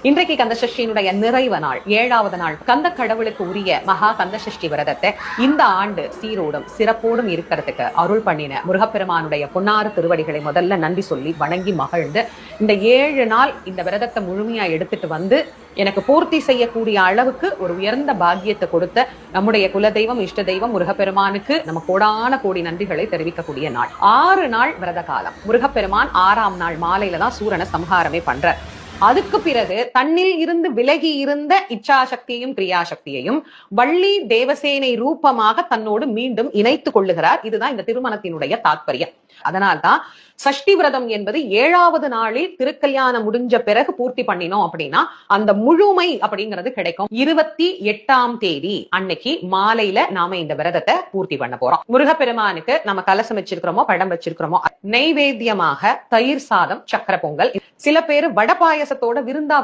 இன்றைக்கு கந்தசஷ்டியினுடைய நிறைவு நாள், 7வது நாள். கந்த கடவுளுக்கு உரிய மகா கந்தசஷ்டி விரதத்தை இந்த ஆண்டு சீரோடும் சிறப்போடும் இருக்கிறதுக்கு அருள் பண்ணின முருகப்பெருமானுடைய பொன்னாறு திருவடிகளை முதல்ல நன்றி சொல்லி வணங்கி மகிழ்ந்து, இந்த 7 நாள் இந்த விரதத்தை முழுமையா எடுத்துட்டு வந்து எனக்கு பூர்த்தி செய்யக்கூடிய அளவுக்கு ஒரு உயர்ந்த பாக்கியத்தை கொடுத்த நம்முடைய குலதெய்வம் இஷ்ட தெய்வம் முருகப்பெருமானுக்கு நம்ம கோடான கோடி நன்றிகளை தெரிவிக்கக்கூடிய நாள். 6 நாள் விரத காலம். முருகப்பெருமான் 6ஆம் நாள் மாலையில தான் சூரனை சம்ஹாரமே பண்ற. அதுக்கு பிறகு தன்னில் இருந்து விலகி இருந்த இச்சாசக்தியையும் கிரியாசக்தியையும் வள்ளி தேவசேனை ரூபமாக தன்னோடு மீண்டும் இணைத்துக் கொள்ளுகிறார். இதுதான் இந்த திருமணத்தினுடைய தாத்பரியம். அதனால்தான் சஷ்டி விரதம் என்பது 7வது நாளில் திருக்கல்யாணம் முடிஞ்ச பிறகு பூர்த்தி பண்ணினோம் அப்படின்னா அந்த முழுமை அப்படிங்கிறது கிடைக்கும். 28ஆம் தேதி அன்னைக்கு மாலையில நாம இந்த விரதத்தை பூர்த்தி பண்ண போறோம். முருகப்பெருமானுக்கு நம்ம கலசம் வச்சிருக்கிறோமோ படம் வச்சிருக்கிறோமோ நெய்வேத்தியமாக தயிர் சாதம், சக்கரை பொங்கல், சில பேர் வடை பாயசத்தோட விருந்தா